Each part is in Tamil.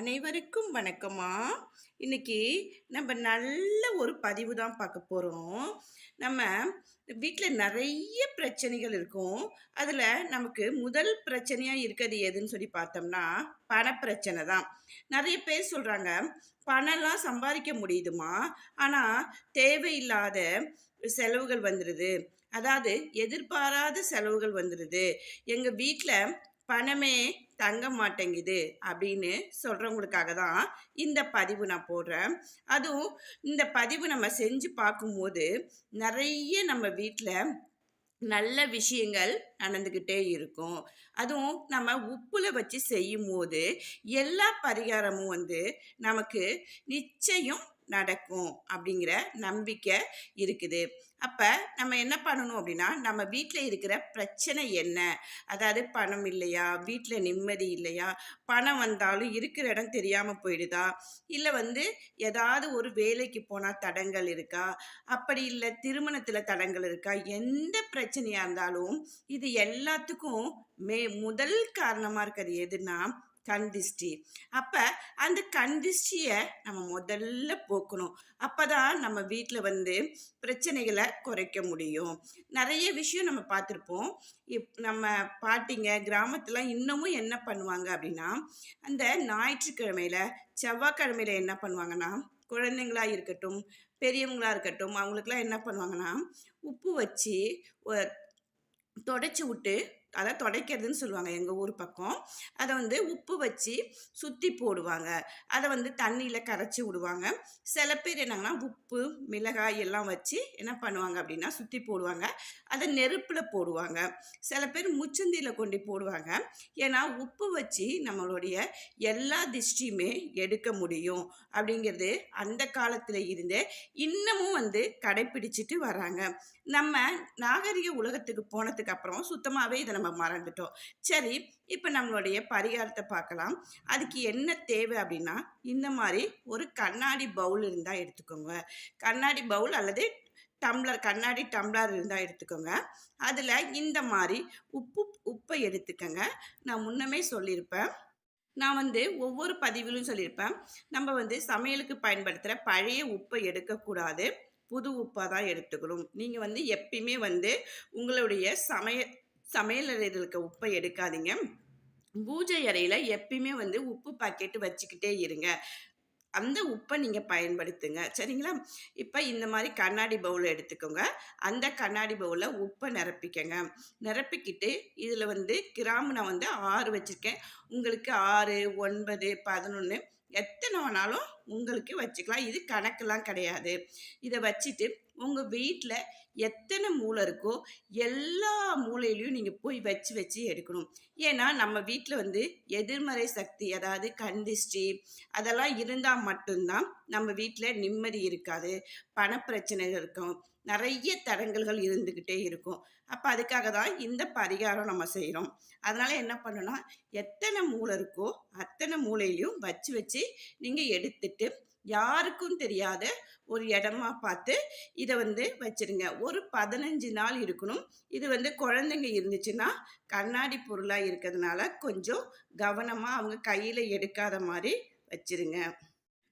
அனைவருக்கும் வணக்கமா. இன்னைக்கு நம்ம நல்ல ஒரு பதிவு தான் பார்க்க போறோம். நம்ம வீட்ல நெறைய பிரச்சனைகள் இருக்கும். அதுல நமக்கு முதல் பிரச்சனையா இருக்கிறது எதுன்னு சொல்லி பார்த்தோம்னா, பணப்பிரச்சனை தான். நெறைய பேர் சொல்றாங்க, "பணம்லாம் சம்பாதிக்க முடியுதும்மா. ஆனா தேவையில்லாத செலவுகள் வந்துருது. அதாவது எதிர்பாராத செலவுகள் வந்துருது. எங்க வீட்ல பணமே தங்க மாட்டேங்குது." அப்படின்னு சொல்றவங்களுக்காக தான் இந்த பதிவு நான் போடுறேன். அதுவும் இந்த பதிவு நம்ம செஞ்சு பார்க்கும்போது, நெறைய நம்ம வீட்ல நல்ல விஷயங்கள் நடந்துக்கிட்டே இருக்கும். அதுவும் நம்ம உப்புல வச்சு செய்யும்போது, எல்லா பரிகாரமும் நமக்கு நிச்சயம் நடக்கும் அப்படிங்கிற நம்பிக்கை இருக்குது. அப்ப நம்ம என்ன பண்ணணும் அப்படின்னா, நம்ம வீட்ல இருக்கிற பிரச்சனை என்ன? அதாவது பணம் இல்லையா? வீட்ல நிம்மதி இல்லையா? பணம் வந்தாலும் இருக்கிற இடம் தெரியாம போயிடுதா? இல்ல ஏதாவது ஒரு வேலைக்கு போனா தடங்கல் இருக்கா? அப்படி இல்ல திருமணத்தில தடங்கல் இருக்கா? எந்த பிரச்சனையா இருந்தாலும், இது எல்லாத்துக்கும் முதல் காரணமா இருக்கிறது எதுன்னா, கண் திஷ்டி. அப்ப அந்த கண் திஷ்டிய நம்ம முதல்ல போக்கணும். அப்பதான் நம்ம வீட்ல பிரச்சனைகள குறைக்க முடியும். நெறைய விஷயம் நம்ம பார்த்திருப்போம். நம்ம பாட்டிங்க கிராமத்துல இன்னமும் என்ன பண்ணுவாங்க அப்படின்னா, அந்த ஞாயிற்றுக்கிழமையில, செவ்வாய்க்கிழமையில என்ன பண்ணுவாங்கன்னா, குழந்தைங்களா இருக்கட்டும், பெரியவங்களா இருக்கட்டும், அவங்களுக்கெல்லாம் என்ன பண்ணுவாங்கன்னா, உப்பு வச்சு ஒ தொடச்சு விட்டு, அதான் தொடைக்கிறதுன்னு சொல்லுவாங்க எங்க ஊர் பக்கம். அத உப்பு வச்சு சுத்தி போடுவாங்க. அத தண்ணீல கரைச்சு விடுவாங்க. சில பேர் என்னங்கன்னா, உப்பு, மிளகாய் எல்லாம் வச்சு என்ன பண்ணுவாங்க அப்படின்னா, சுத்தி போடுவாங்க. அத நெருப்புல போடுவாங்க. சில பேர் முச்சந்தியில கொண்டு போடுவாங்க. ஏன்னா, உப்பு வச்சு நம்மளுடைய எல்லா திஷ்டியுமே எடுக்க முடியும் அப்படிங்கிறது அந்த காலத்துல இருந்தே இன்னமும் கடைப்பிடிச்சுட்டு வராங்க. நம்ம நாகரிக உலகத்துக்கு போனதுக்கு அப்புறம் சுத்தமாவே இத நம்ம மறந்துட்டோம். சரி, இப்ப நம்மளுடைய பரிகாரத்த பார்க்கலாம். அதுக்கு என்ன தேவை அப்படின்னா, இந்த மாரி ஒரு கண்ணாடி பவுல் இருந்தா எடுத்துக்கோங்க. கண்ணாடி பவுல் அல்லது டம்ளர் கண்ணாடி டம்ளர் இருந்தா எடுத்துக்கோங்க. அதுல இந்த மாரி உப்ப எடுத்துக்கங்க. நான் முன்னமே சொல்லியிருப்பேன். நான் ஒவ்வொரு பதிவிலும் சொல்லியிருப்பேன். நம்ம சமையலுக்கு பயன்படுத்துற பழைய உப்ப எடுக்கக்கூடாது. புது உப்பா தான் எடுத்துக்கணும். நீங்க எப்பயுமே உங்களுடைய சமையல் அறையில இருக்க உப்ப எடுக்காதீங்க. பூஜை அறையில எப்பயுமே உப்பு பாக்கெட் வச்சுக்கிட்டே இருங்க. அந்த உப்ப நீங்க பயன்படுத்துங்க. சரிங்களா? இப்ப இந்த மாரி கண்ணாடி பவுல் எடுத்துக்கோங்க. அந்த கண்ணாடி பவுல்ல உப்ப நிரப்பிக்கங்க. நிரப்பிக்கிட்டு இதுல கிராம் நான் 6 வச்சிருக்கேன். உங்களுக்கு 6, 9, 11 எத்தன வேணாலும் உங்களுக்கு வச்சுக்கலாம். இது கணக்கெல்லாம் கிடையாது. இத வச்சுட்டு உங்க வீட்ல எத்தன மூலை இருக்கோ, எல்லா மூலையிலயும் நீங்க போய் வச்சு வச்சு எடுக்கணும். ஏன்னா, நம்ம வீட்ல எதிர்மறை சக்தி, அதாவது கண் திஷ்டி அதெல்லாம் இருந்தா மட்டும் தான் நம்ம வீட்ல நிம்மதி இருக்காது. பணப்பிரச்சனைகள் இருக்கும். நெறைய தடங்கல்கள் இருந்துகிட்டே இருக்கும். அப்ப அதுக்காக தான் இந்த பரிகாரம் நம்ம செய்றோம். அதனால என்ன பண்ணணும்னா, எத்தன மூலை இருக்கோ, அத்தன மூலையிலயும் வச்சு வச்சு நீங்க எடுத்துட்டு, யாருக்கும் தெரியாத ஒரு இடமா பார்த்து இத வச்சுருங்க. ஒரு 15 நாள் இருக்கணும். இது குழந்தைங்க இருந்துச்சுன்னா, கண்ணாடி பொருளா இருக்கிறதுனால கொஞ்சம் கவனமா அவங்க கையில எடுக்காத மாரி வச்சுருங்க.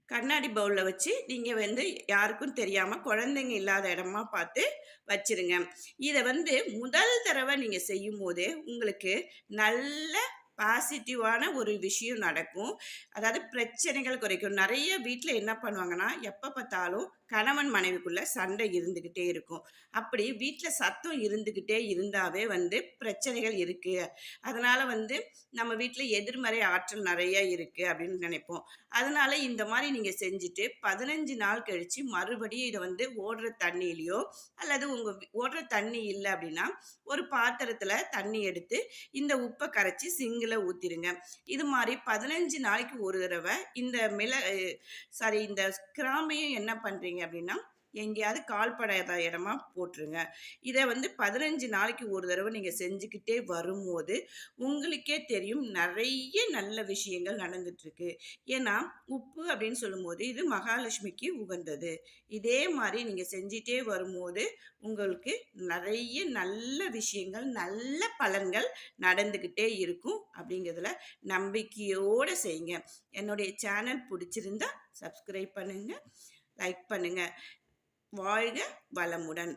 கண்ணாடி பவுல்ல வச்சு நீங்க யாருக்கும் தெரியாம குழந்தைங்க இல்லாத இடமா பார்த்து வச்சுருங்க. இத முதல் தடவ நீங்க செய்யும்போதே உங்களுக்கு நல்ல பாசிட்டிவான ஒரு விஷயம் நடக்கும். அதாவது பிரச்சனைகள் குறைக்கும். நெறைய வீட்ல என்ன பண்ணுவாங்கன்னா, எப்ப பார்த்தாலும் கணவன் மனைவிக்குள்ள சண்டை இருந்துகிட்டே இருக்கும். அப்படி வீட்ல சத்தம் இருந்துகிட்டே இருந்தாவே பிரச்சனைகள் இருக்கு. அதனால நம்ம வீட்ல எதிர்மறை ஆற்றல் நெறைய இருக்கு அப்படின்னு நினைப்போம். அதனால இந்த மாரி நீங்க செஞ்சுட்டு 15 நாள் கழிச்சு மறுபடியும் இத ஓடுற தண்ணீலயோ, அல்லது உங்க ஓடுற தண்ணி இல்ல அப்படின்னா, ஒரு பாத்திரத்துல தண்ணி எடுத்து இந்த உப்ப கரைச்சு சிங்க்ல ஊத்திருங்க. இது மாரி 15 நாளைக்கு ஒரு தடவ இந்த இந்த கிராம்பையும் என்ன பண்றீங்க அப்படின்னா, எங்கேயாவது கால்படாத இடமா போட்டுருங்க. இத வந்து 15 நாளைக்கு ஒரு தடவ நீங்க செஞ்சுக்கிட்டே வரும்போது, உங்களுக்கே தெரியும் நெறைய நல்ல விஷயங்கள் நடந்துட்டுருக்கு. ஏன்னா, உப்பு அப்படின்னு சொல்லும்போது, இது மகாலட்சுமிக்கு உகந்தது. இதே மாரி நீங்க செஞ்சுட்டே வரும்போது, உங்களுக்கு நெறைய நல்ல விஷயங்கள், நல்ல பலன்கள் நடந்துகிட்டே இருக்கும் அப்படிங்கிறதுல நம்பிக்கையோட செய்யுங்க. என்னுடைய சேனல் புடிச்சிருந்தா சப்ஸ்கிரைப் பண்ணுங்க, லைக் பண்ணுங்க. வாழ்க வளமுடன்!